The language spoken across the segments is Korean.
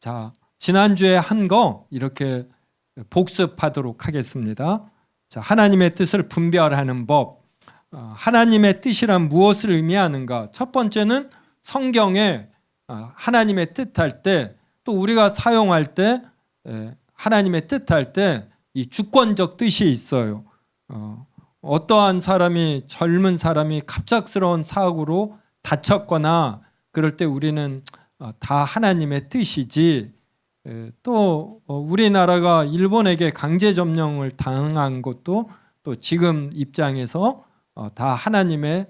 자, 지난주에 한 거 이렇게 복습하도록 하겠습니다. 자, 하나님의 뜻을 분별하는 법. 하나님의 뜻이란 무엇을 의미하는가? 첫 번째는 성경에 하나님의 뜻할 때, 또 우리가 사용할 때 하나님의 뜻할 때 이 주권적 뜻이 있어요. 어떠한 사람이, 젊은 사람이 갑작스러운 사고로 다쳤거나 그럴 때 우리는 다 하나님의 뜻이지, 또 우리나라가 일본에게 강제 점령을 당한 것도 또 지금 입장에서 다 하나님의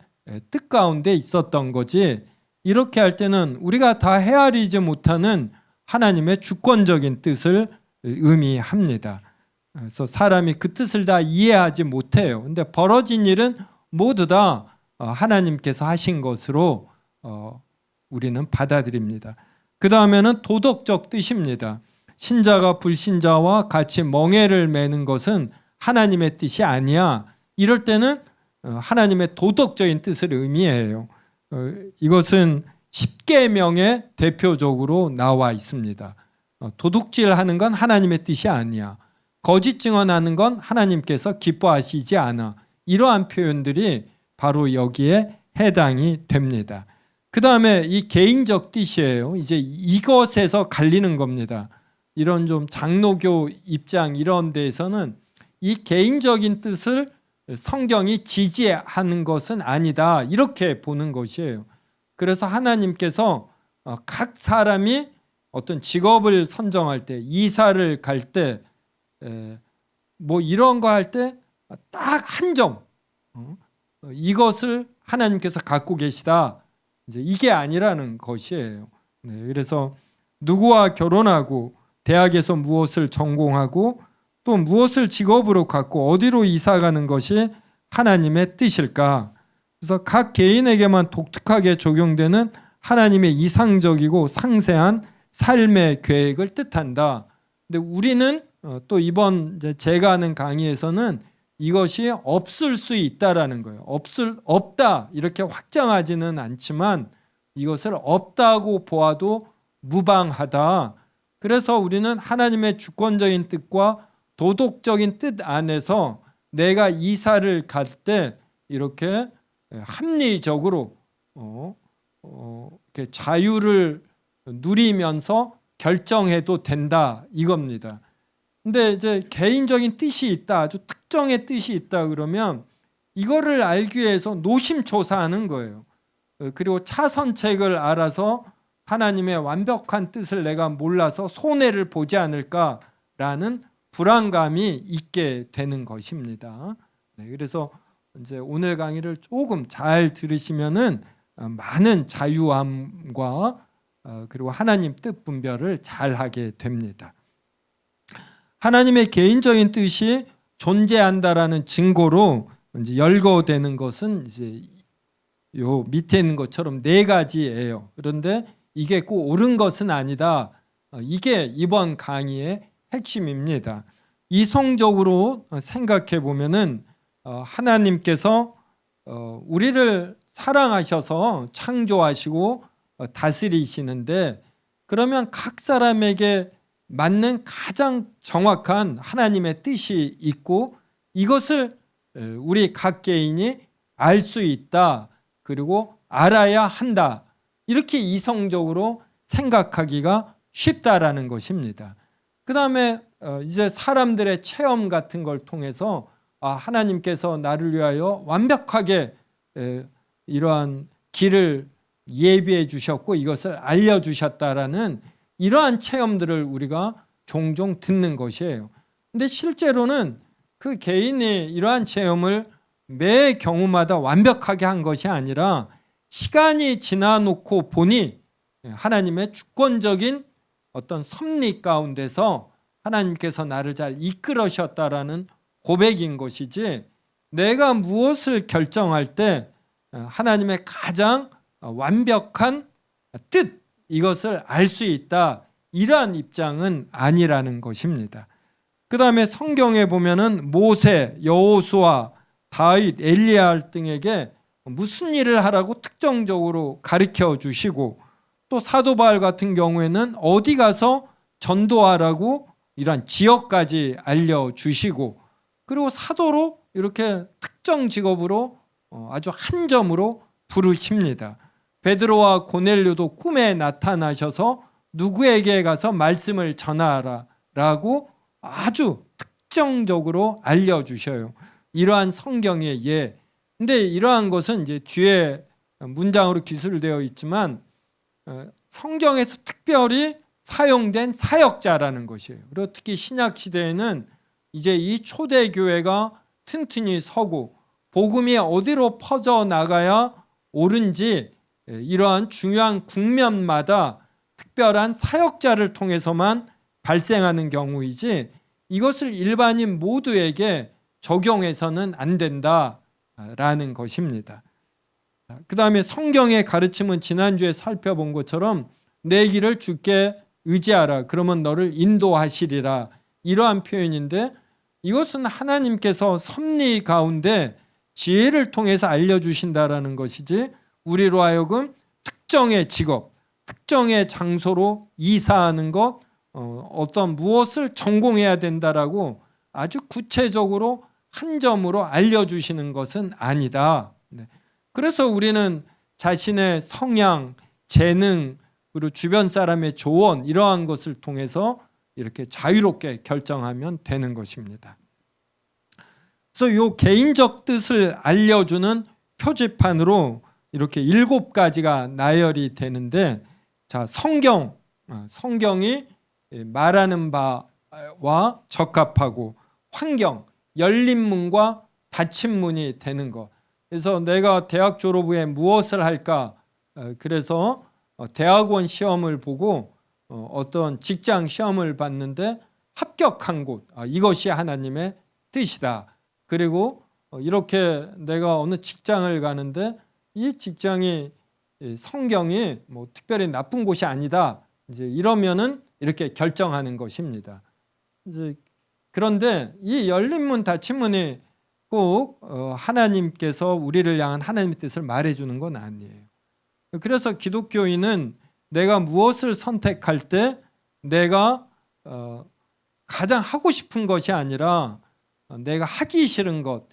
뜻 가운데 있었던 거지, 이렇게 할 때는 우리가 다 헤아리지 못하는 하나님의 주권적인 뜻을 의미합니다. 그래서 사람이 그 뜻을 다 이해하지 못해요. 근데 벌어진 일은 모두 다 하나님께서 하신 것으로 우리는 받아들입니다. 그 다음에는 도덕적 뜻입니다. 신자가 불신자와 같이 멍에를 매는 것은 하나님의 뜻이 아니야. 이럴 때는 하나님의 도덕적인 뜻을 의미해요. 이것은 십계명에 대표적으로 나와 있습니다. 도둑질하는 건 하나님의 뜻이 아니야. 거짓 증언하는 건 하나님께서 기뻐하시지 않아. 이러한 표현들이 바로 여기에 해당이 됩니다. 그 다음에 이 개인적 뜻이에요. 이제 이것에서 갈리는 겁니다. 이런 좀 장로교 입장 이런 데에서는 이 개인적인 뜻을 성경이 지지하는 것은 아니다, 이렇게 보는 것이에요. 그래서 하나님께서 각 사람이 어떤 직업을 선정할 때, 이사를 갈 때, 뭐 이런 거 할 때 딱 한정, 이것을 하나님께서 갖고 계시다, 이제 이게 아니라는 것이에요. 그래서 누구와 결혼하고 대학에서 무엇을 전공하고 또 무엇을 직업으로 갖고 어디로 이사 가는 것이 하나님의 뜻일까? 그래서 각 개인에게만 독특하게 적용되는 하나님의 이상적이고 상세한 삶의 계획을 뜻한다. 근데 우리는 또 이번 제가 하는 강의에서는 이것이 없을 수 있다라는 거예요. 없다 이렇게 확정하지는 않지만 이것을 없다고 보아도 무방하다. 그래서 우리는 하나님의 주권적인 뜻과 도덕적인 뜻 안에서 내가 이사를 갈 때 이렇게 합리적으로 이렇게 자유를 누리면서 결정해도 된다, 이겁니다. 근데 이제 개인적인 뜻이 있다, 아주 특정의 뜻이 있다 그러면 이거를 알기 위해서 노심초사하는 거예요. 그리고 차선책을 알아서 하나님의 완벽한 뜻을 내가 몰라서 손해를 보지 않을까라는 불안감이 있게 되는 것입니다. 그래서 이제 오늘 강의를 조금 잘 들으시면은 많은 자유함과 그리고 하나님 뜻 분별을 잘 하게 됩니다. 하나님의 개인적인 뜻이 존재한다라는 증거로 이제 열거되는 것은 이제 요 밑에 있는 것처럼 4가지예요. 그런데 이게 꼭 옳은 것은 아니다. 이게 이번 강의의 핵심입니다. 이성적으로 생각해 보면은 하나님께서 우리를 사랑하셔서 창조하시고 다스리시는데, 그러면 각 사람에게 맞는 가장 정확한 하나님의 뜻이 있고 이것을 우리 각 개인이 알 수 있다, 그리고 알아야 한다, 이렇게 이성적으로 생각하기가 쉽다라는 것입니다. 그 다음에 이제 사람들의 체험 같은 걸 통해서 하나님께서 나를 위하여 완벽하게 이러한 길을 예비해 주셨고 이것을 알려주셨다라는 이러한 체험들을 우리가 종종 듣는 것이에요. 근데 실제로는 그 개인이 이러한 체험을 매 경우마다 완벽하게 한 것이 아니라 시간이 지나놓고 보니 하나님의 주권적인 어떤 섭리 가운데서 하나님께서 나를 잘 이끌으셨다라는 고백인 것이지, 내가 무엇을 결정할 때 하나님의 가장 완벽한 뜻, 이것을 알 수 있다, 이러한 입장은 아니라는 것입니다. 그 다음에 성경에 보면은 모세, 여호수아, 다윗, 엘리야 등에게 무슨 일을 하라고 특정적으로 가르쳐 주시고 또 사도 바울 같은 경우에는 어디 가서 전도하라고 이러한 지역까지 알려주시고, 그리고 사도로 이렇게 특정 직업으로 아주 한 점으로 부르십니다. 베드로와 고넬료도 꿈에 나타나셔서 누구에게 가서 말씀을 전하라라고 아주 특정적으로 알려주셔요. 이러한 성경의 예. 근데 이러한 것은 이제 뒤에 문장으로 기술되어 있지만 성경에서 특별히 사용된 사역자라는 것이에요. 그리고 특히 신약 시대에는 이제 이 초대교회가 튼튼히 서고 복음이 어디로 퍼져 나가야 옳은지 이러한 중요한 국면마다 특별한 사역자를 통해서만 발생하는 경우이지 이것을 일반인 모두에게 적용해서는 안 된다라는 것입니다. 그 다음에 성경의 가르침은 지난주에 살펴본 것처럼 내 길을 주께 의지하라 그러면 너를 인도하시리라, 이러한 표현인데 이것은 하나님께서 섭리 가운데 지혜를 통해서 알려주신다라는 것이지 우리로 하여금 특정의 직업, 특정의 장소로 이사하는 것, 어떤 무엇을 전공해야 된다라고 아주 구체적으로 한 점으로 알려주시는 것은 아니다. 그래서 우리는 자신의 성향, 재능, 그리고 주변 사람의 조언 이러한 것을 통해서 이렇게 자유롭게 결정하면 되는 것입니다. 그래서 이 개인적 뜻을 알려주는 표지판으로 이렇게 7가지가 나열이 되는데, 자, 성경이 말하는 바와 적합하고 환경, 열린 문과 닫힌 문이 되는 것. 그래서 내가 대학 졸업 후에 무엇을 할까? 그래서 대학원 시험을 보고 어떤 직장 시험을 봤는데 합격한 곳, 이것이 하나님의 뜻이다. 그리고 이렇게 내가 어느 직장을 가는데 이 직장이 성경이 뭐 특별히 나쁜 곳이 아니다. 이제 이러면은 이렇게 결정하는 것입니다. 이제 그런데 이 열린 문, 닫힌 문이 꼭 하나님께서 우리를 향한 하나님의 뜻을 말해주는 건 아니에요. 그래서 기독교인은 내가 무엇을 선택할 때 내가 가장 하고 싶은 것이 아니라 내가 하기 싫은 것,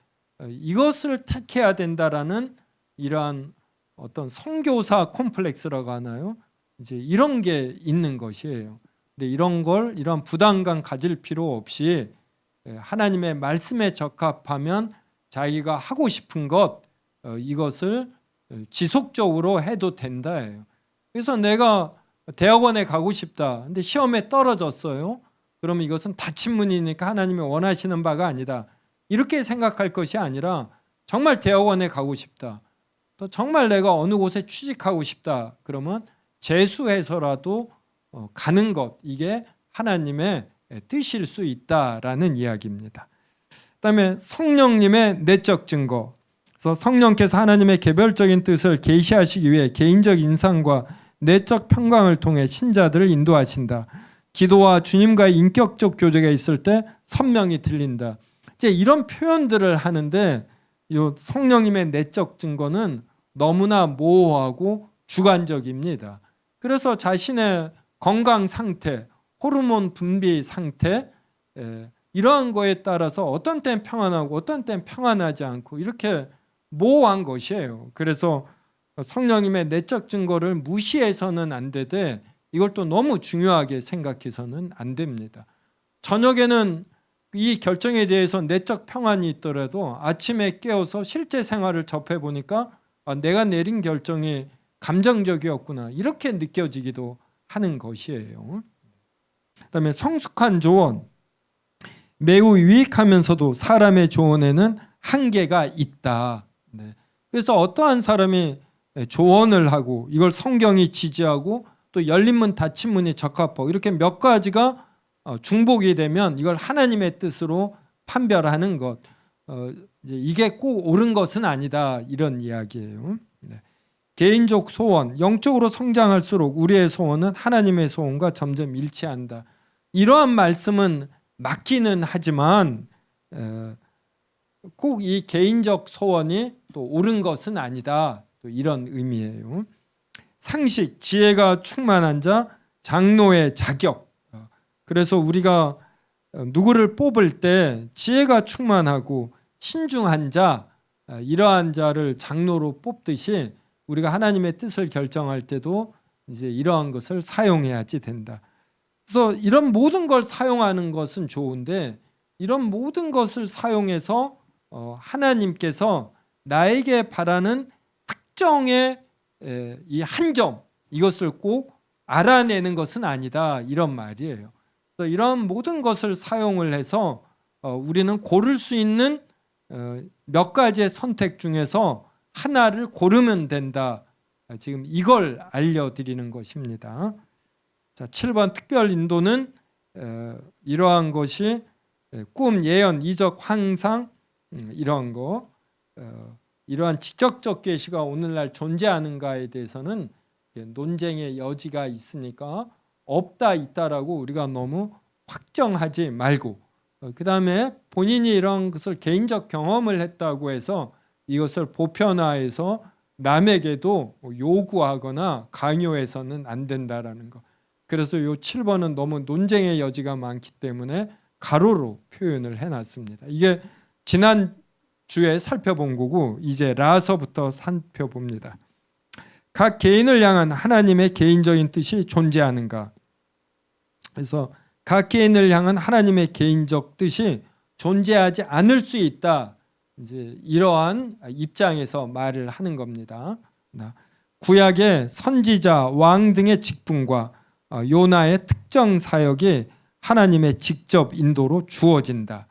이것을 택해야 된다라는 이러한 어떤 선교사 콤플렉스라고 하나요? 이제 이런 게 있는 것이에요. 근데 이런 부담감 가질 필요 없이 하나님의 말씀에 적합하면 자기가 하고 싶은 것, 이것을 지속적으로 해도 된다예요. 그래서 내가 대학원에 가고 싶다. 근데 시험에 떨어졌어요. 그러면 이것은 닫힌 문이니까 하나님이 원하시는 바가 아니다. 이렇게 생각할 것이 아니라 정말 대학원에 가고 싶다. 또 정말 내가 어느 곳에 취직하고 싶다. 그러면 재수해서라도 가는 것, 이게 하나님의 뜻일 수 있다라는 이야기입니다. 그다음에 성령님의 내적 증거. 그래서 성령께서 하나님의 개별적인 뜻을 계시하시기 위해 개인적 인상과 내적 평강을 통해 신자들을 인도하신다. 기도와 주님과의 인격적 교제가 있을 때 선명히 들린다. 이제 이런 표현들을 하는데 이 성령님의 내적 증거는 너무나 모호하고 주관적입니다. 그래서 자신의 건강 상태, 호르몬 분비 상태, 이러한 거에 따라서 어떤 때는 평안하고 어떤 때는 평안하지 않고 이렇게 모호한 것이에요. 그래서 성령님의 내적 증거를 무시해서는 안 되되 이걸 또 너무 중요하게 생각해서는 안 됩니다. 저녁에는 이 결정에 대해서 내적 평안이 있더라도 아침에 깨어서 실제 생활을 접해보니까 내가 내린 결정이 감정적이었구나, 이렇게 느껴지기도 하는 것이에요. 그다음에 성숙한 조언. 매우 유익하면서도 사람의 조언에는 한계가 있다. 그래서 어떠한 사람이 조언을 하고 이걸 성경이 지지하고 또 열린 문 닫힌 문이 적합하고 이렇게 몇 가지가 중복이 되면 이걸 하나님의 뜻으로 판별하는 것, 이게 꼭 옳은 것은 아니다, 이런 이야기예요. 개인적 소원, 영적으로 성장할수록 우리의 소원은 하나님의 소원과 점점 일치한다. 이러한 말씀은 맞기는 하지만 꼭 이 개인적 소원이 또 옳은 것은 아니다, 또 이런 의미예요. 상식, 지혜가 충만한 자, 장로의 자격. 그래서 우리가 누구를 뽑을 때 지혜가 충만하고 신중한 자, 이러한 자를 장로로 뽑듯이 우리가 하나님의 뜻을 결정할 때도 이제 이러한 것을 사용해야지 된다. 그래서 이런 모든 걸 사용하는 것은 좋은데 이런 모든 것을 사용해서 하나님께서 나에게 바라는 특정의 이 한 점, 이것을 꼭 알아내는 것은 아니다, 이런 말이에요. 그래서 이런 모든 것을 사용을 해서 우리는 고를 수 있는 몇 가지의 선택 중에서 하나를 고르면 된다. 지금 이걸 알려드리는 것입니다. 자, 7번 특별 인도는 이러한 것이 꿈, 예언, 이적, 환상, 이러한 거, 이러한 직접적 계시가 오늘날 존재하는가에 대해서는 논쟁의 여지가 있으니까 없다, 있다라고 우리가 너무 확정하지 말고, 그 다음에 본인이 이런 것을 개인적 경험을 했다고 해서 이것을 보편화해서 남에게도 요구하거나 강요해서는 안 된다라는 거. 그래서 이 7번은 너무 논쟁의 여지가 많기 때문에 가로로 표현을 해놨습니다. 이게 지난 주에 살펴본 거고 이제 라서부터 살펴봅니다. 각 개인을 향한 하나님의 개인적인 뜻이 존재하는가. 그래서 각 개인을 향한 하나님의 개인적 뜻이 존재하지 않을 수 있다. 이제 이러한 입장에서 말을 하는 겁니다. 구약의 선지자, 왕 등의 직분과 요나의 특정 사역이 하나님의 직접 인도로 주어진다.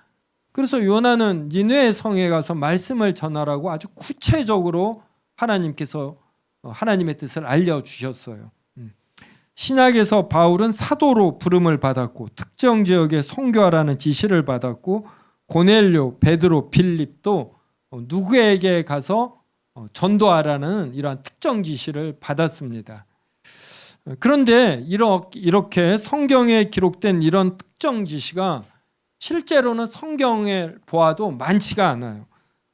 그래서 요나는 니느웨 성에 가서 말씀을 전하라고 아주 구체적으로 하나님께서 하나님의 뜻을 알려주셨어요. 신약에서 바울은 사도로 부름을 받았고 특정 지역에 선교하라는 지시를 받았고 고넬료, 베드로, 빌립도 누구에게 가서 전도하라는 이러한 특정 지시를 받았습니다. 그런데 이렇게 성경에 기록된 이런 특정 지시가 실제로는 성경에 보아도 많지가 않아요.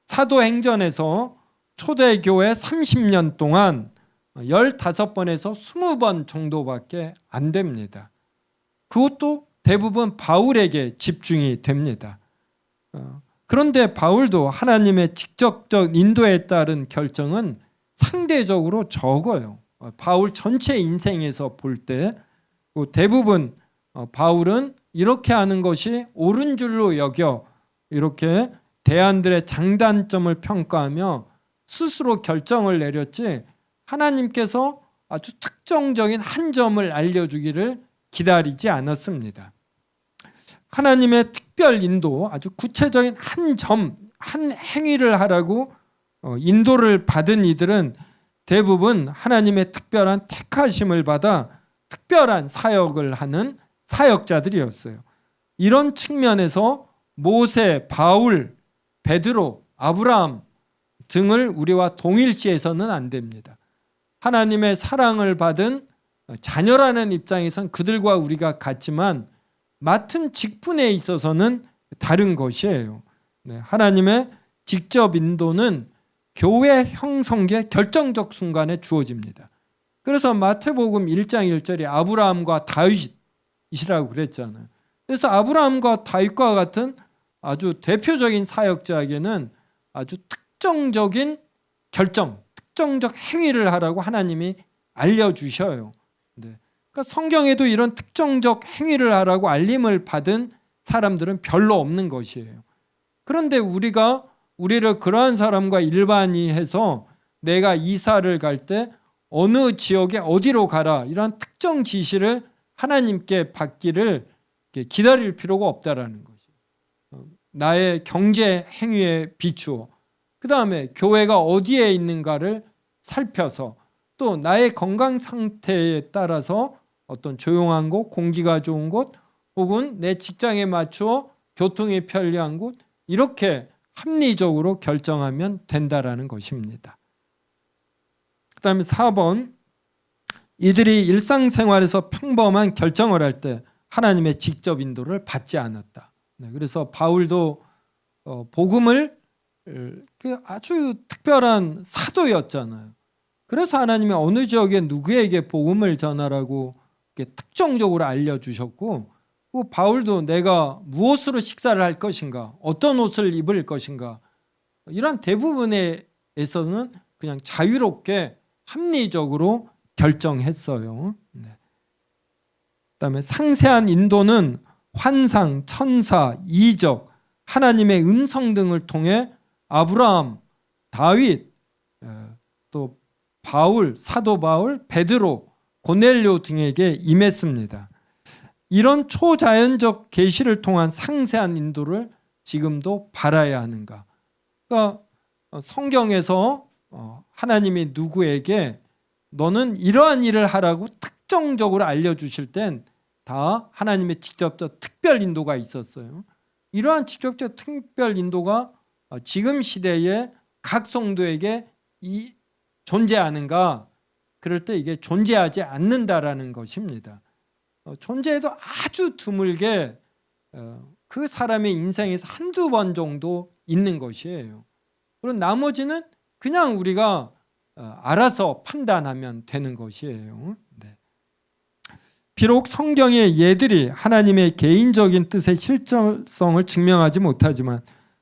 사도행전에서 초대교회 30년 동안 15번에서 20번 정도밖에 안 됩니다. 그것도 대부분 바울에게 집중이 됩니다. 그런데 바울도 하나님의 직접적 인도에 따른 결정은 상대적으로 적어요. 바울 전체 인생에서 볼 때 대부분 바울은 이렇게 하는 것이 옳은 줄로 여겨 이렇게 대안들의 장단점을 평가하며 스스로 결정을 내렸지 하나님께서 아주 특정적인 한 점을 알려주기를 기다리지 않았습니다. 하나님의 특별 인도, 아주 구체적인 한 점, 한 행위를 하라고 인도를 받은 이들은 대부분 하나님의 특별한 택하심을 받아 특별한 사역을 하는 사역자들이었어요. 이런 측면에서 모세, 바울, 베드로, 아브라함 등을 우리와 동일시해서는 안 됩니다. 하나님의 사랑을 받은 자녀라는 입장에선 그들과 우리가 같지만 맡은 직분에 있어서는 다른 것이에요. 하나님의 직접 인도는 교회 형성의 결정적 순간에 주어집니다. 그래서 마태복음 1장 1절에 아브라함과 다윗이라고 그랬잖아요. 그래서 아브라함과 다윗과 같은 아주 대표적인 사역자에게는 아주 특정적인 결정, 특정적 행위를 하라고 하나님이 알려주셔요. 그러니까 성경에도 이런 특정적 행위를 하라고 알림을 받은 사람들은 별로 없는 것이에요. 그런데 우리를 그러한 사람과 일반히 해서 내가 이사를 갈 때 어느 지역에 어디로 가라 이런 특정 지시를 하나님께 받기를 기다릴 필요가 없다라는 것이에요. 나의 경제 행위에 비추어 그 다음에 교회가 어디에 있는가를 살펴서 또 나의 건강 상태에 따라서 어떤 조용한 곳, 공기가 좋은 곳 혹은 내 직장에 맞추어 교통이 편리한 곳 이렇게 합리적으로 결정하면 된다라는 것입니다. 그 다음에 4번 이들이 일상생활에서 평범한 결정을 할 때 하나님의 직접 인도를 받지 않았다. 그래서 바울도 복음을 아주 특별한 사도였잖아요. 그래서 하나님이 어느 지역에 누구에게 복음을 전하라고 이렇게 특정적으로 알려주셨고, 그 바울도 내가 무엇으로 식사를 할 것인가, 어떤 옷을 입을 것인가, 이런 대부분에서는 그냥 자유롭게 합리적으로 결정했어요. 그다음에 상세한 인도는 환상, 천사, 이적, 하나님의 음성 등을 통해 아브라함, 다윗, 또 바울, 사도 바울, 베드로, 고넬료 등에게 임했습니다. 이런 초자연적 계시를 통한 상세한 인도를 지금도 바라야 하는가? 그러니까 성경에서 하나님이 누구에게 너는 이러한 일을 하라고 특정적으로 알려주실 땐 다 하나님의 직접적 특별 인도가 있었어요. 이러한 직접적 특별 인도가 지금 시대에 각 성도에게 존재하는가? 그럴 때 이게 존재하지 않는다라는 것입니다. 존재해도 아주 드물게 그 사람의 인생에서 한두 번 정도 있는 것이에요. 그리고 나머지는 그냥 우리가 알아서 판단하면 되는 것이에요. 비록 성경의 예들이 하나님의 개인적인 뜻의 실질성을 증명하지 못하지만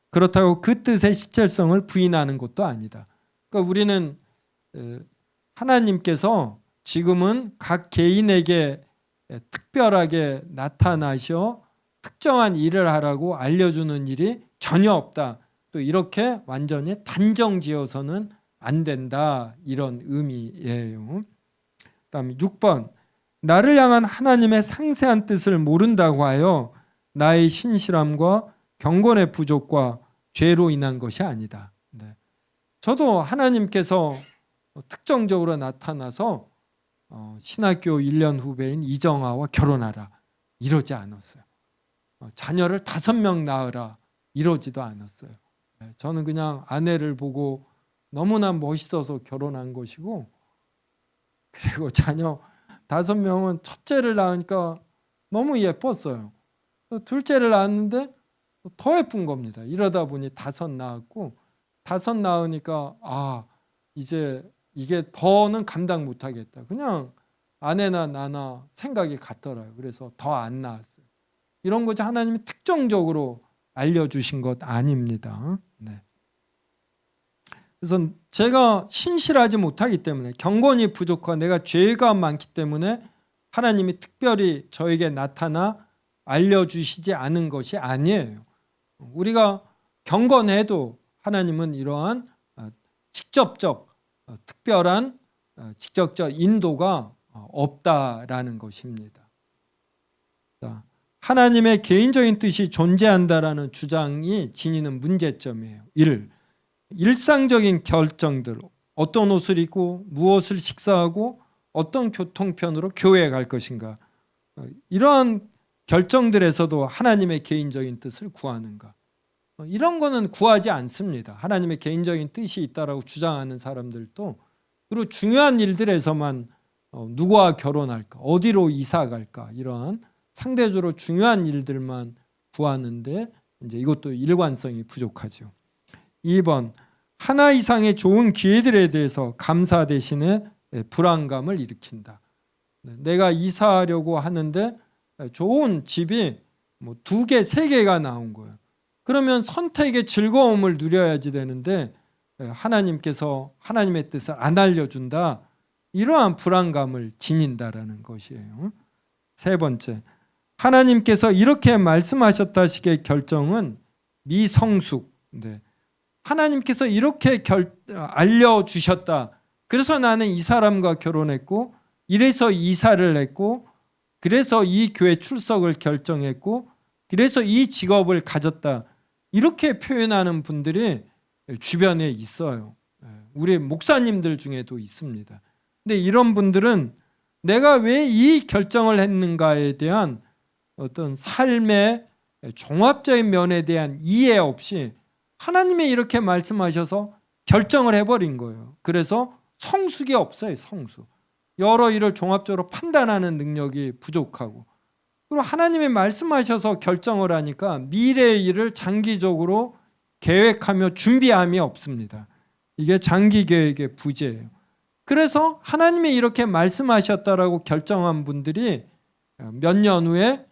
그렇다고 그 뜻의 실질성을 부인하는 것도 아니다. 그러니까 우리는 하나님께서 지금은 각 개인에게 특별하게 나타나셔 특정한 일을 하라고 알려주는 일이 전혀 없다. 또 이렇게 완전히 단정지어서는 안 된다. 이런 의미예요. 그다음에 6번 나를 향한 하나님의 상세한 뜻을 모른다고 하여 나의 신실함과 경건의 부족과 죄로 인한 것이 아니다. 저도 하나님께서 특정적으로 나타나서 신학교 1년 후배인 이정아와 결혼하라 이러지 않았어요. 자녀를 5명 낳으라 이러지도 않았어요. 저는 그냥 아내를 보고 너무나 멋있어서 결혼한 것이고, 그리고 자녀 5명은 첫째를 낳으니까 너무 예뻤어요. 둘째를 낳았는데 더 예쁜 겁니다. 이러다 보니 5 낳았고, 5 낳으니까 이제 이게 더는 감당 못하겠다. 그냥 아내나 나나 생각이 같더라고요. 그래서 더 안 낳았어요. 이런 거지 하나님이 특정적으로 알려주신 것 아닙니다. 그래서 제가 신실하지 못하기 때문에, 경건이 부족하고 내가 죄가 많기 때문에 하나님이 특별히 저에게 나타나 알려주시지 않은 것이 아니에요. 우리가 경건해도 하나님은 이러한 직접적 특별한 직접적 인도가 없다라는 것입니다. 하나님의 개인적인 뜻이 존재한다라는 주장이 지니는 문제점이에요. 1. 일상적인 결정들, 어떤 옷을 입고 무엇을 식사하고 어떤 교통편으로 교회에 갈 것인가, 이러한 결정들에서도 하나님의 개인적인 뜻을 구하는가, 이런 거는 구하지 않습니다. 하나님의 개인적인 뜻이 있다라고 주장하는 사람들도, 그리고 중요한 일들에서만 누구와 결혼할까, 어디로 이사 갈까, 이러한 상대적으로 중요한 일들만 구하는데 이제 이것도 일관성이 부족하죠. 2번, 하나 이상의 좋은 기회들에 대해서 감사 대신에 불안감을 일으킨다. 내가 이사하려고 하는데 좋은 집이 2개, 3개가 나온 거예요. 그러면 선택의 즐거움을 누려야지 되는데 하나님께서 하나님의 뜻을 안 알려준다. 이러한 불안감을 지닌다라는 것이에요. 3번째, 하나님께서 이렇게 말씀하셨다식의 결정은 미성숙. 하나님께서 이렇게 알려주셨다. 그래서 나는 이 사람과 결혼했고, 이래서 이사를 했고, 그래서 이 교회 출석을 결정했고, 그래서 이 직업을 가졌다. 이렇게 표현하는 분들이 주변에 있어요. 우리 목사님들 중에도 있습니다. 근데 이런 분들은 내가 왜 이 결정을 했는가에 대한 어떤 삶의 종합적인 면에 대한 이해 없이 하나님이 이렇게 말씀하셔서 결정을 해버린 거예요. 그래서 성숙이 없어요. 성숙. 여러 일을 종합적으로 판단하는 능력이 부족하고, 그리고 하나님이 말씀하셔서 결정을 하니까 미래의 일을 장기적으로 계획하며 준비함이 없습니다. 이게 장기 계획의 부재예요. 그래서 하나님이 이렇게 말씀하셨다라고 결정한 분들이 몇 년 후에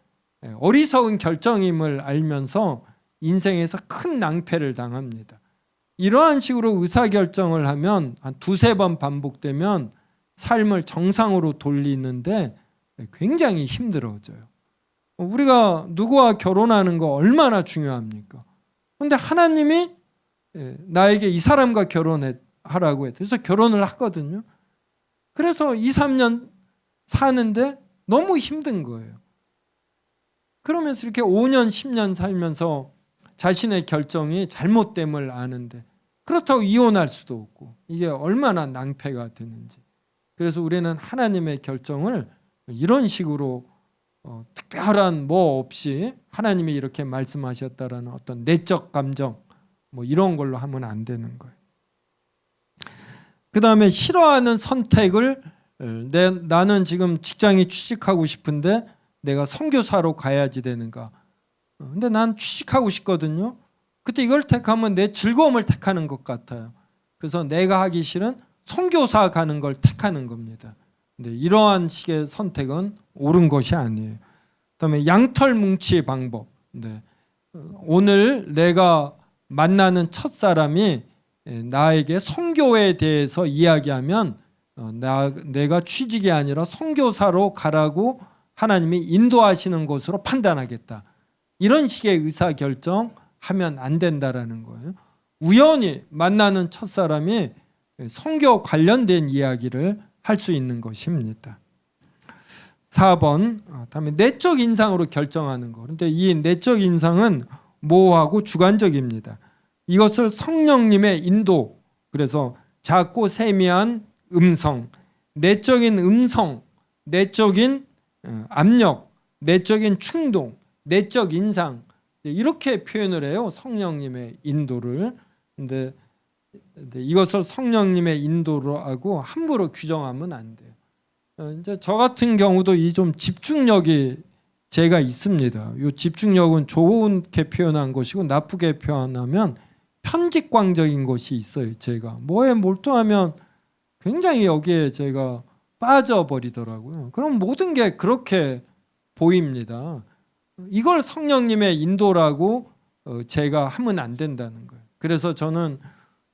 어리석은 결정임을 알면서 인생에서 큰 낭패를 당합니다. 이러한 식으로 의사결정을 하면 한 두세 번 반복되면 삶을 정상으로 돌리는데 굉장히 힘들어져요. 우리가 누구와 결혼하는 거 얼마나 중요합니까? 그런데 하나님이 나에게 이 사람과 결혼하라고 했대요. 그래서 결혼을 하거든요. 그래서 2, 3년 사는데 너무 힘든 거예요. 그러면서 이렇게 5년, 10년 살면서 자신의 결정이 잘못됨을 아는데 그렇다고 이혼할 수도 없고 이게 얼마나 낭패가 되는지. 그래서 우리는 하나님의 결정을 이런 식으로 특별한 뭐 없이 하나님이 이렇게 말씀하셨다라는 어떤 내적 감정 뭐 이런 걸로 하면 안 되는 거예요. 그 다음에 싫어하는 선택을 나는 지금 직장에 취직하고 싶은데 내가 선교사로 가야지 되는가. 근데 난 취직하고 싶거든요. 그때 이걸 택하면 내 즐거움을 택하는 것 같아요. 그래서 내가 하기 싫은 선교사 가는 걸 택하는 겁니다. 근데 이러한 식의 선택은 옳은 것이 아니에요. 그다음에 양털 뭉치 방법. 오늘 내가 만나는 첫사람이 나에게 선교에 대해서 이야기하면 내가 취직이 아니라 선교사로 가라고 하나님이 인도하시는 것으로 판단하겠다. 이런 식의 의사결정하면 안 된다라는 거예요. 우연히 만나는 첫사람이 선교 관련된 이야기를 할 수 있는 것입니다. 4번, 다음에 내적 인상으로 결정하는 거. 그런데 이 내적 인상은 모호하고 주관적입니다. 이것을 성령님의 인도, 그래서 작고 세미한 음성, 내적인 음성, 내적인 압력, 내적인 충동, 내적 인상 이렇게 표현을 해요. 성령님의 인도를. 근데 이것을 성령님의 인도로 하고 함부로 규정하면 안 돼요. 이제 저 같은 경우도 이 좀 집중력이 제가 있습니다. 이 집중력은 좋게 표현한 것이고 나쁘게 표현하면 편집광적인 것이 있어요. 제가 뭐에 몰두하면 굉장히 여기에 제가 빠져버리더라고요. 그럼 모든 게 그렇게 보입니다. 이걸 성령님의 인도라고 제가 하면 안 된다는 거예요. 그래서 저는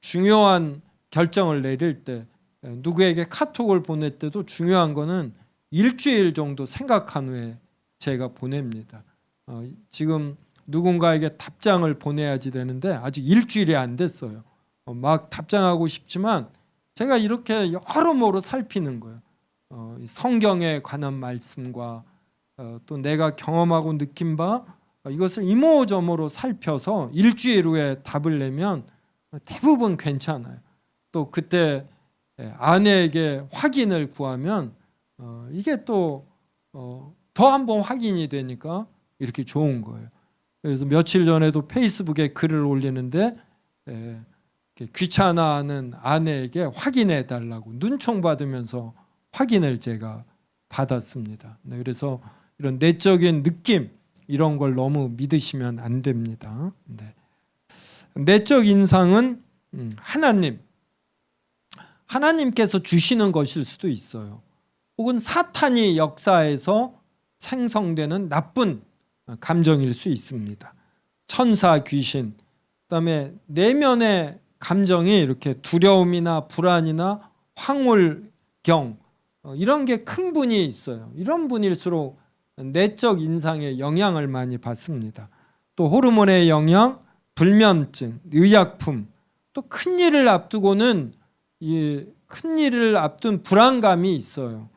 중요한 결정을 내릴 때 누구에게 카톡을 보낼 때도 중요한 거는 일주일 정도 생각한 후에 제가 보냅니다. 지금 누군가에게 답장을 보내야지 되는데 아직 일주일이 안 됐어요. 막 답장하고 싶지만 제가 이렇게 여러모로 살피는 거예요. 성경에 관한 말씀과 또 내가 경험하고 느낀 바 이것을 이모저모로 살펴서 일주일 후에 답을 내면 대부분 괜찮아요. 또 그때 아내에게 확인을 구하면 이게 또 더 한 번 확인이 되니까 이렇게 좋은 거예요. 그래서 며칠 전에도 페이스북에 글을 올리는데 귀찮아하는 아내에게 확인해 달라고 눈총 받으면서 확인을 제가 받았습니다. 그래서 이런 내적인 느낌 이런 걸 너무 믿으시면 안 됩니다. 내적 인상은 하나님께서 주시는 것일 수도 있어요. 혹은 사탄이 역사에서 생성되는 나쁜 감정일 수 있습니다. 천사, 귀신, 그다음에 내면의 감정이 이렇게 두려움이나 불안이나 황홀경 이런 게 큰 분이 있어요. 이런 분일수록 내적 인상에 영향을 많이 받습니다. 또 호르몬의 영향, 불면증, 의약품, 또 큰일을 앞두고는 이 큰일을 앞둔 불안감이 있어요.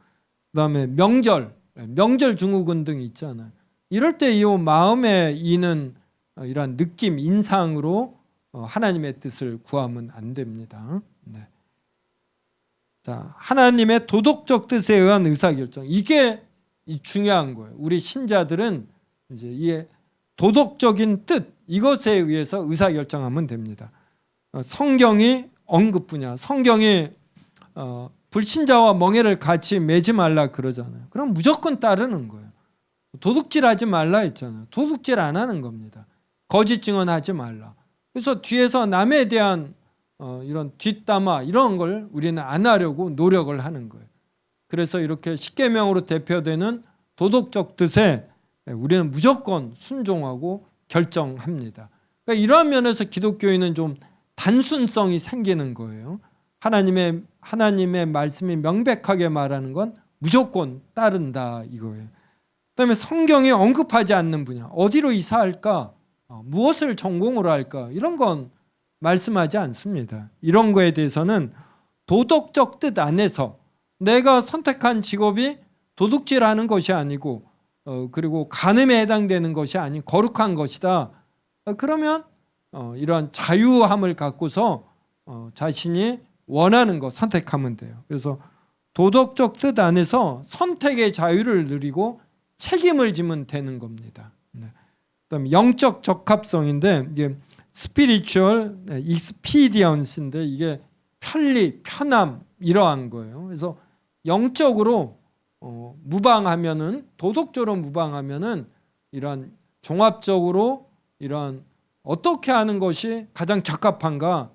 그다음에 명절 증후군 등 있잖아요. 이럴 때 이 마음에 이는 이러한 느낌, 인상으로 하나님의 뜻을 구하면 안 됩니다. 자, 하나님의 도덕적 뜻에 의한 의사결정 이게 중요한 거예요. 우리 신자들은 이제 이 도덕적인 뜻 이것에 의해서 의사결정하면 됩니다. 성경이 언급 분야, 성경이 불신자와 멍에를 같이 매지 말라 그러잖아요. 그럼 무조건 따르는 거예요. 도둑질하지 말라 했잖아요. 도둑질 안 하는 겁니다. 거짓 증언하지 말라. 그래서 뒤에서 남에 대한 이런 뒷담화 이런 걸 우리는 안 하려고 노력을 하는 거예요. 그래서 이렇게 십계명으로 대표되는 도덕적 뜻에 우리는 무조건 순종하고 결정합니다. 그러니까 이러한 면에서 기독교인은 좀 단순성이 생기는 거예요. 하나님의 말씀이 명백하게 말하는 건 무조건 따른다 이거예요. 그다음에 성경이 언급하지 않는 분야, 어디로 이사할까, 무엇을 전공으로 할까, 이런 건 말씀하지 않습니다. 이런 거에 대해서는 도덕적 뜻 안에서 내가 선택한 직업이 도둑질하는 것이 아니고 그리고 간음에 해당되는 것이 아닌 거룩한 것이다. 그러면 이런 자유함을 갖고서 자신이 원하는 것 선택하면 돼요. 그래서 도덕적 뜻 안에서 선택의 자유를 누리고 책임을 지면 되는 겁니다. 그다음 영적 적합성인데 이게 spiritual expedience인데 이게 편리, 편함 이러한 거예요. 그래서 영적으로 무방하면은 도덕적으로 무방하면은 이런 종합적으로 이런 어떻게 하는 것이 가장 적합한가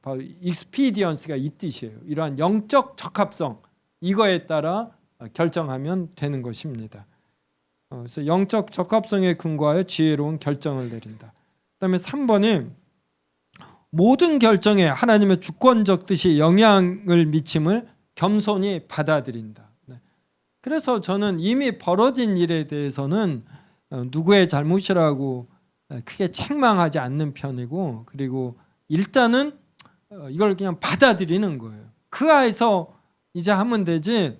바로 expedience가 이 뜻이에요. 이러한 영적 적합성 이거에 따라 결정하면 되는 것입니다. 그래서 영적 적합성에 근거하여 지혜로운 결정을 내린다. 그다음에 3번이 모든 결정에 하나님의 주권적 뜻이 영향을 미침을 겸손히 받아들인다. 그래서 저는 이미 벌어진 일에 대해서는 누구의 잘못이라고 크게 책망하지 않는 편이고, 그리고 일단은 이걸 그냥 받아들이는 거예요. 그 안에서 이제 하면 되지.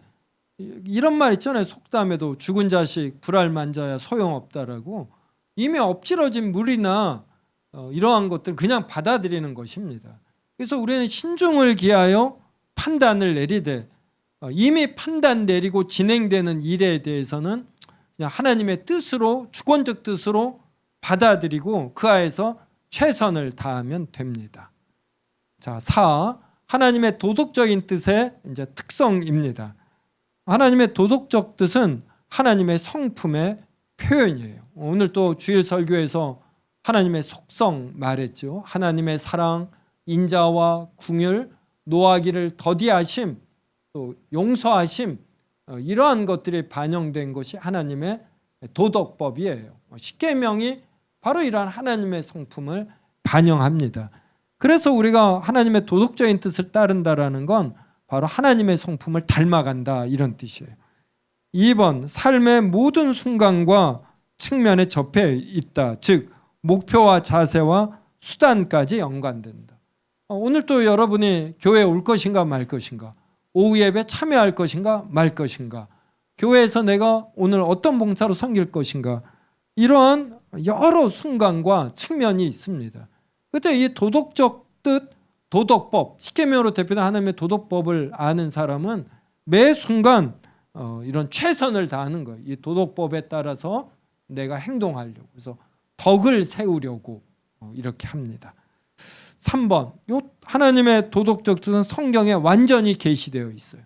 이런 말 있잖아요. 속담에도 죽은 자식 불알만져야 소용없다라고. 이미 엎질러진 물이나 이러한 것들 그냥 받아들이는 것입니다. 그래서 우리는 신중을 기하여 판단을 내리되 이미 판단 내리고 진행되는 일에 대해서는 그냥 하나님의 뜻으로, 주권적 뜻으로 받아들이고 그 하에서 최선을 다하면 됩니다. 자, 4. 하나님의 도덕적인 뜻의 이제 특성입니다. 하나님의 도덕적 뜻은 하나님의 성품의 표현이에요. 오늘 또 주일 설교에서 하나님의 속성 말했죠. 하나님의 사랑, 인자와 궁율, 노하기를 더디하심, 또 용서하심, 이러한 것들이 반영된 것이 하나님의 도덕법이에요. 십계명이 바로 이러한 하나님의 성품을 반영합니다. 그래서 우리가 하나님의 도덕적인 뜻을 따른다라는 건 바로 하나님의 성품을 닮아간다 이런 뜻이에요. 2번, 삶의 모든 순간과 측면에 접해 있다. 즉 목표와 자세와 수단까지 연관된다. 오늘 또 여러분이 교회에 올 것인가 말 것인가, 오후 예배 참여할 것인가 말 것인가, 교회에서 내가 오늘 어떤 봉사로 섬길 것인가, 이러한 여러 순간과 측면이 있습니다. 그때 이 도덕적 뜻, 도덕법, 십계명으로 대표된 하나님의 도덕법을 아는 사람은 매 순간 이런 최선을 다하는 거예요. 이 도덕법에 따라서 내가 행동하려고, 그래서 덕을 세우려고 이렇게 합니다. 3번, 요 하나님의 도덕적 뜻은 성경에 완전히 계시되어 있어요.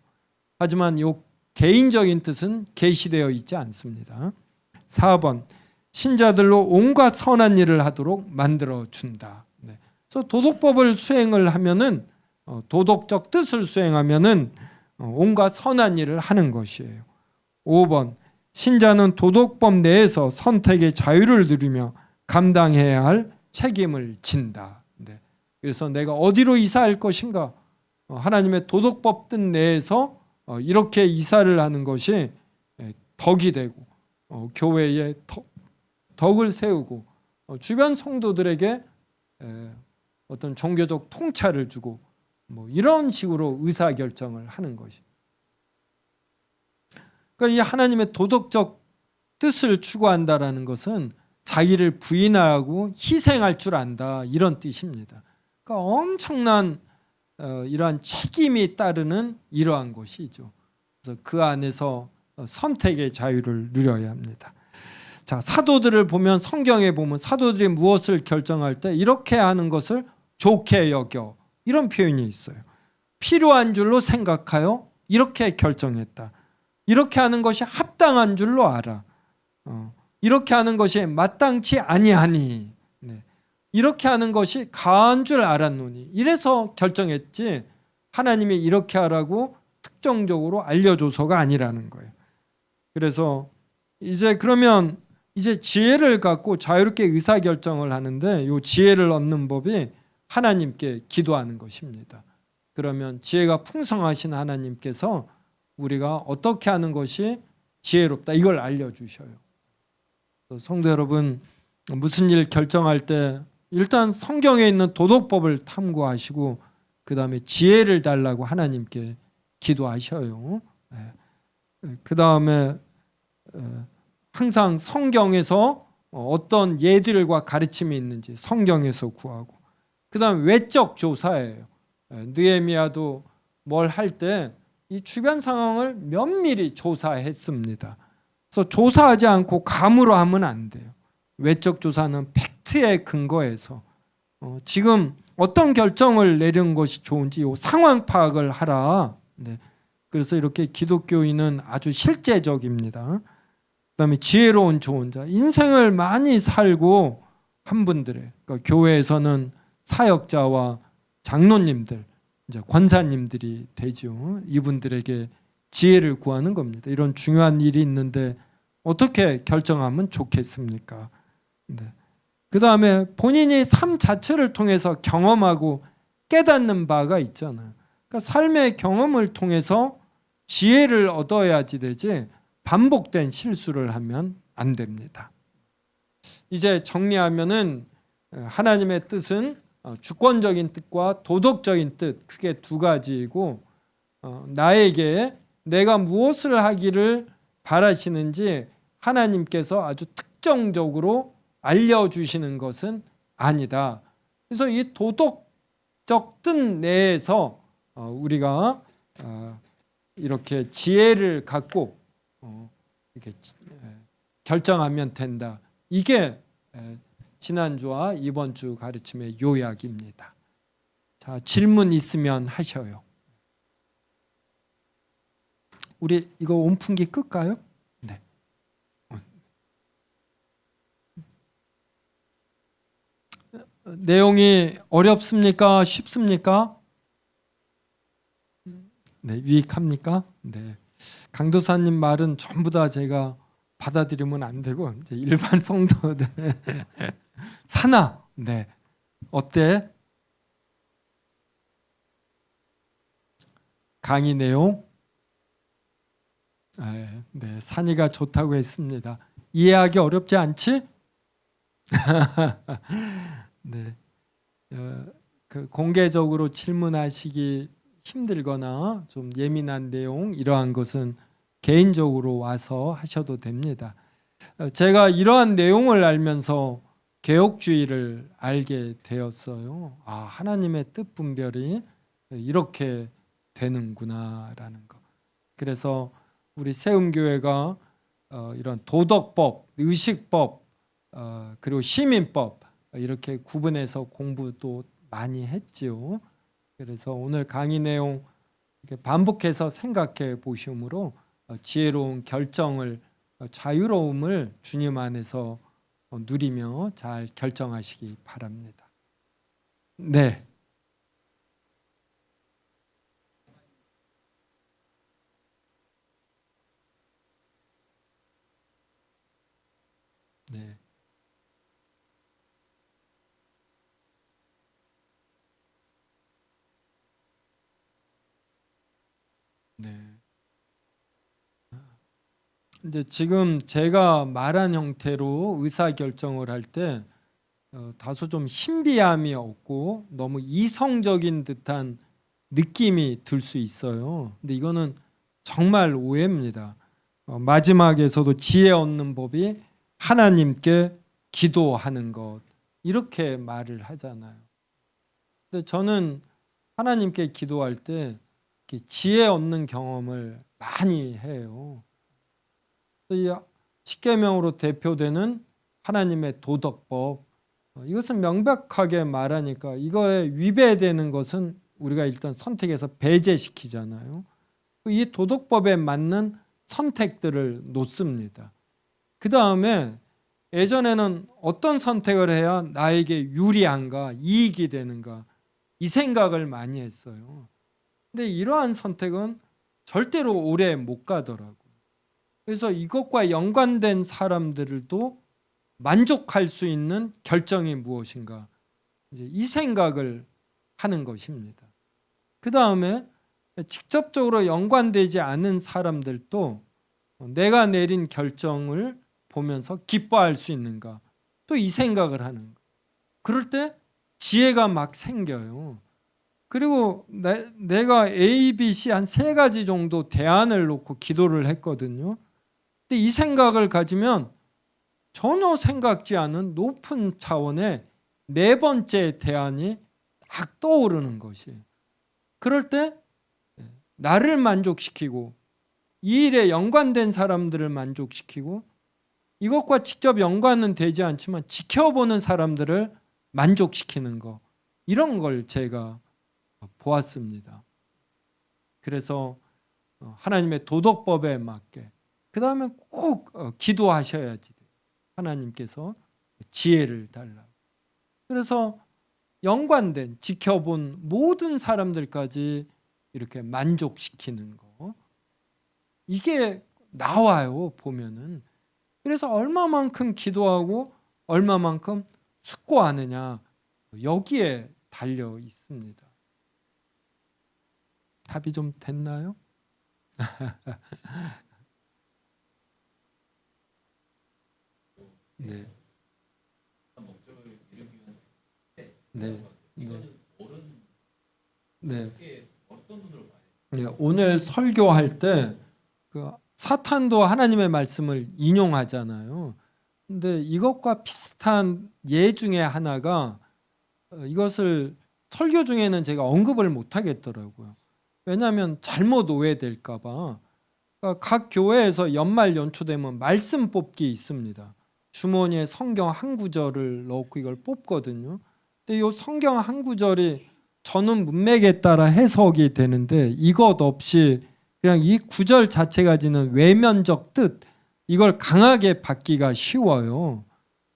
하지만 요 개인적인 뜻은 계시되어 있지 않습니다. 4번, 신자들로 온갖 선한 일을 하도록 만들어 준다. 그래서 도덕법을 수행을 하면은 도덕적 뜻을 수행하면은 온갖 선한 일을 하는 것이에요. 5번, 신자는 도덕법 내에서 선택의 자유를 누리며 감당해야 할 책임을 진다. 그래서 내가 어디로 이사할 것인가, 하나님의 도덕법 뜻 내에서 이렇게 이사를 하는 것이 덕이 되고 교회에 덕을 세우고 주변 성도들에게 어떤 종교적 통찰을 주고 이런 식으로 의사결정을 하는 것이. 그러니까 이 하나님의 도덕적 뜻을 추구한다라는 것은 자기를 부인하고 희생할 줄 안다 이런 뜻입니다. 그러니까 엄청난 이러한 책임이 따르는 이러한 것이죠. 그래서 그 안에서 선택의 자유를 누려야 합니다. 자, 사도들을 보면, 성경에 보면 사도들이 무엇을 결정할 때 이렇게 하는 것을 좋게 여겨, 이런 표현이 있어요. 필요한 줄로 생각하여 이렇게 결정했다. 이렇게 하는 것이 합당한 줄로 알아. 이렇게 하는 것이 마땅치 아니하니. 이렇게 하는 것이 가한 줄 알았노니 이래서 결정했지 하나님이 이렇게 하라고 특정적으로 알려줘서가 아니라는 거예요. 그래서 이제 그러면 이제 지혜를 갖고 자유롭게 의사결정을 하는데 이 지혜를 얻는 법이 하나님께 기도하는 것입니다. 그러면 지혜가 풍성하신 하나님께서 우리가 어떻게 하는 것이 지혜롭다 이걸 알려주셔요. 성도 여러분, 무슨 일 결정할 때 일단 성경에 있는 도덕법을 탐구하시고 그 다음에 지혜를 달라고 하나님께 기도하셔요. 그 다음에 항상 성경에서 어떤 예들과 가르침이 있는지 성경에서 구하고 그 다음에 외적 조사예요. 느헤미야도 뭘 할 때 이 주변 상황을 면밀히 조사했습니다. 그래서 조사하지 않고 감으로 하면 안 돼요. 외적 조사는 팩트에 근거해서 지금 어떤 결정을 내리는 것이 좋은지 이 상황 파악을 하라. 네. 그래서 이렇게 기독교인은 아주 실제적입니다. 그다음에 지혜로운 조언자, 인생을 많이 살고 한 분들의 그러니까 교회에서는 사역자와 장로님들, 이제 권사님들이 되죠. 이분들에게 지혜를 구하는 겁니다. 이런 중요한 일이 있는데 어떻게 결정하면 좋겠습니까? 네. 그 다음에 본인이 삶 자체를 통해서 경험하고 깨닫는 바가 있잖아요. 그러니까 삶의 경험을 통해서 지혜를 얻어야지 되지 반복된 실수를 하면 안 됩니다. 이제 정리하면은 하나님의 뜻은 주권적인 뜻과 도덕적인 뜻 크게 두 가지이고 나에게 내가 무엇을 하기를 바라시는지 하나님께서 아주 특정적으로 알려주시는 것은 아니다. 그래서 이 도덕적 뜻 내에서 우리가 이렇게 지혜를 갖고 이렇게 결정하면 된다. 이게 지난주와 이번 주 가르침의 요약입니다. 자, 질문 있으면 하셔요. 우리 이거 온풍기 끌까요? 네. 내용이 어렵습니까? 쉽습니까? 네, 유익합니까? 네. 강도사님 말은 전부 다 제가 받아들이면 안 되고 이제 일반 성도들 사나, 네, 어때? 강의 내용? 네, 산이가 좋다고 했습니다. 이해하기 어렵지 않지? 네, 그 공개적으로 질문하시기 힘들거나 좀 예민한 내용 이러한 것은 개인적으로 와서 하셔도 됩니다. 제가 이러한 내용을 알면서 개혁주의를 알게 되었어요. 아, 하나님의 뜻 분별이 이렇게 되는구나라는 거. 그래서 우리 세움교회가 이런 도덕법, 의식법, 그리고 시민법 이렇게 구분해서 공부도 많이 했지요. 그래서 오늘 강의 내용 이렇게 반복해서 생각해 보시므로 지혜로운 결정을 자유로움을 주님 안에서 누리며 잘 결정하시기 바랍니다. 네. 네. 네. 이제 지금 제가 말한 형태로 의사결정을 할 때 다소 좀 신비함이 없고 너무 이성적인 듯한 느낌이 들 수 있어요. 근데 이거는 정말 오해입니다. 마지막에서도 지혜 얻는 법이 하나님께 기도하는 것 이렇게 말을 하잖아요. 근데 저는 하나님께 기도할 때 지혜 얻는 경험을 많이 해요. 이 십계명으로 대표되는 하나님의 도덕법 이것은 명백하게 말하니까 이거에 위배되는 것은 우리가 일단 선택해서 배제시키잖아요. 이 도덕법에 맞는 선택들을 놓습니다. 그 다음에 예전에는 어떤 선택을 해야 나에게 유리한가, 이익이 되는가, 이 생각을 많이 했어요. 근데 이러한 선택은 절대로 오래 못 가더라고요. 그래서 이것과 연관된 사람들도 만족할 수 있는 결정이 무엇인가, 이제 이 생각을 하는 것입니다. 그 다음에 직접적으로 연관되지 않은 사람들도 내가 내린 결정을 보면서 기뻐할 수 있는가, 또 이 생각을 하는 거예요. 그럴 때 지혜가 막 생겨요. 그리고 내가 A, B, C 한 3가지 정도 대안을 놓고 기도를 했거든요. 근데 이 생각을 가지면 전혀 생각지 않은 높은 차원의 4번째 대안이 딱 떠오르는 것이에요. 그럴 때 나를 만족시키고 이 일에 연관된 사람들을 만족시키고 이것과 직접 연관은 되지 않지만 지켜보는 사람들을 만족시키는 거, 이런 걸 제가 보았습니다. 그래서 하나님의 도덕법에 맞게, 그 다음에 꼭 기도하셔야지 하나님께서 지혜를 달라. 그래서 연관된, 지켜본 모든 사람들까지 이렇게 만족시키는 거, 이게 나와요 보면은. 그래서 얼마만큼 기도하고 얼마만큼 숙고하느냐, 여기에 달려 있습니다. 답이 좀 됐나요? 네. 네. 네. 네. 오늘 설교할 때 그 사탄도 하나님의 말씀을 인용하잖아요. 근데 이것과 비슷한 예 중에 하나가, 이것을 설교 중에는 제가 언급을 못 하겠더라고요. 왜냐하면 잘못 오해될까 봐. 그러니까 각 교회에서 연말 연초 되면 말씀 뽑기 있습니다. 주머니에 성경 한 구절을 넣고 이걸 뽑거든요. 근데 이 성경 한 구절이 전문 문맥에 따라 해석이 되는데 이것 없이 그냥 이 구절 자체가 지는 외면적 뜻, 이걸 강하게 받기가 쉬워요.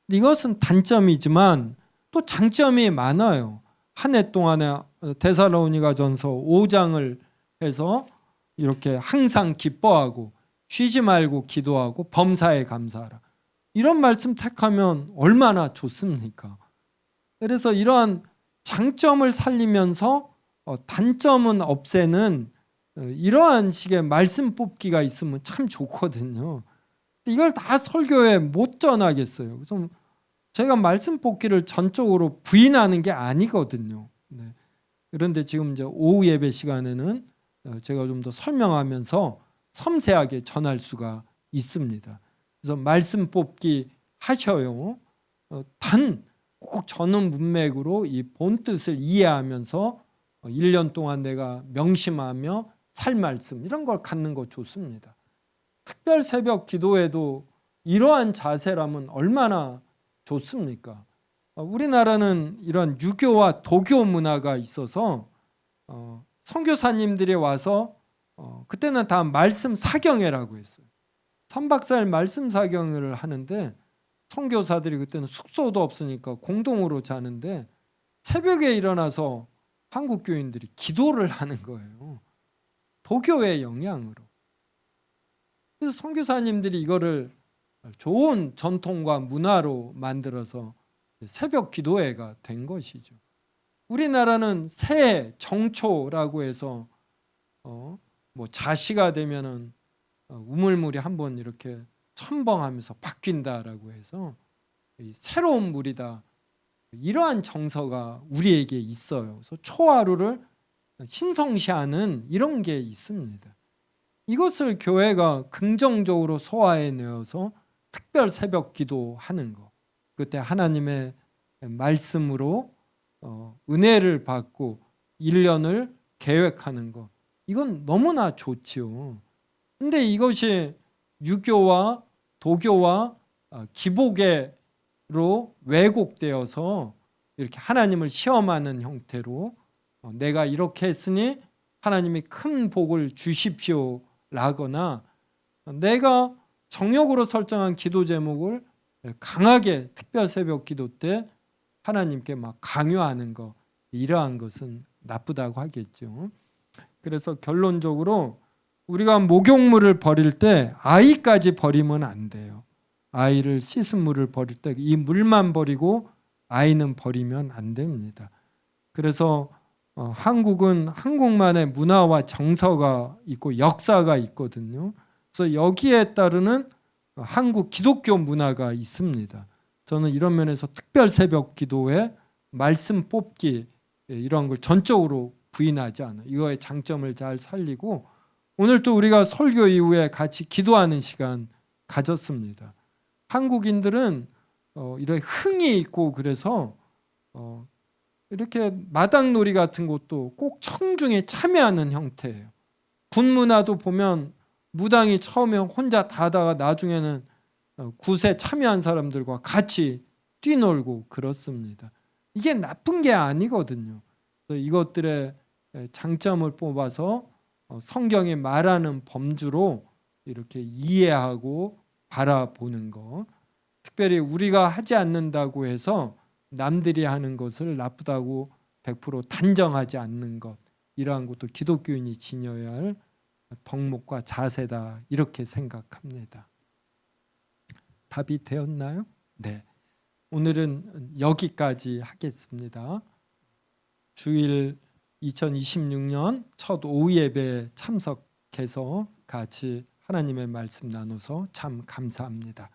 이것은 단점이지만 또 장점이 많아요. 한 해 동안에 데살로니가전서 5장을 해서 이렇게 항상 기뻐하고 쉬지 말고 기도하고 범사에 감사하라, 이런 말씀 택하면 얼마나 좋습니까? 그래서 이러한 장점을 살리면서 단점은 없애는 이러한 식의 말씀 뽑기가 있으면 참 좋거든요. 이걸 다 설교에 못 전하겠어요. 그래서 제가 말씀 뽑기를 전적으로 부인하는 게 아니거든요. 네. 그런데 지금 이제 오후 예배 시간에는 제가 좀 더 설명하면서 섬세하게 전할 수가 있습니다. 그래서 말씀 뽑기 하셔요. 단 꼭 전원 문맥으로 이 본 뜻을 이해하면서 1년 동안 내가 명심하며 살 말씀, 이런 걸 갖는 거 좋습니다. 특별 새벽 기도에도 이러한 자세라면 얼마나 좋습니까? 우리나라는 이런 유교와 도교 문화가 있어서 선교사님들이 와서 그때는 다 말씀 사경회라고 했어요. 3박 4일 말씀 사경회를 하는데 선교사들이 그때는 숙소도 없으니까 공동으로 자는데 새벽에 일어나서 한국 교인들이 기도를 하는 거예요. 도교의 영향으로. 그래서 선교사님들이 이거를 좋은 전통과 문화로 만들어서 새벽 기도회가 된 것이죠. 우리나라는 새해 정초라고 해서 뭐 자시가 되면은 우물물이 한번 이렇게 첨벙하면서 바뀐다라고 해서 새로운 물이다, 이러한 정서가 우리에게 있어요. 그래서 초하루를 신성시하는 이런 게 있습니다. 이것을 교회가 긍정적으로 소화해내어서 특별 새벽 기도하는 거, 그때 하나님의 말씀으로 은혜를 받고 1년을 계획하는 거, 이건 너무나 좋지요. 근데 이것이 유교와 도교와 기복으로 왜곡되어서 이렇게 하나님을 시험하는 형태로 내가 이렇게 했으니 하나님이 큰 복을 주십시오 라거나, 내가 정욕으로 설정한 기도 제목을 강하게 특별 새벽 기도 때 하나님께 막 강요하는 거, 이러한 것은 나쁘다고 하겠죠. 그래서 결론적으로 우리가 목욕물을 버릴 때 아이까지 버리면 안 돼요. 아이를 씻은 물을 버릴 때 이 물만 버리고 아이는 버리면 안 됩니다. 그래서 한국은 한국만의 문화와 정서가 있고 역사가 있거든요. 그래서 여기에 따르는 한국 기독교 문화가 있습니다. 저는 이런 면에서 특별 새벽 기도에 말씀 뽑기 이런 걸 전적으로 부인하지 않아요. 이거의 장점을 잘 살리고 오늘 또 우리가 설교 이후에 같이 기도하는 시간 가졌습니다. 한국인들은 이런 흥이 있고 그래서 이렇게 마당놀이 같은 것도 꼭 청중에 참여하는 형태예요. 군 문화도 보면 무당이 처음에 혼자 다 하다가 나중에는 굿에 참여한 사람들과 같이 뛰놀고 그렇습니다. 이게 나쁜 게 아니거든요. 그래서 이것들의 장점을 뽑아서 성경이 말하는 범주로 이렇게 이해하고 바라보는 것. 특별히 우리가 하지 않는다고 해서 남들이 하는 것을 나쁘다고 100% 단정하지 않는 것. 이러한 것도 기독교인이 지녀야 할 덕목과 자세다 이렇게 생각합니다. 답이 되었나요? 네. 오늘은 여기까지 하겠습니다. 주일 2026년 첫 오후 예배에 참석해서 같이 하나님의 말씀 나눠서 참 감사합니다.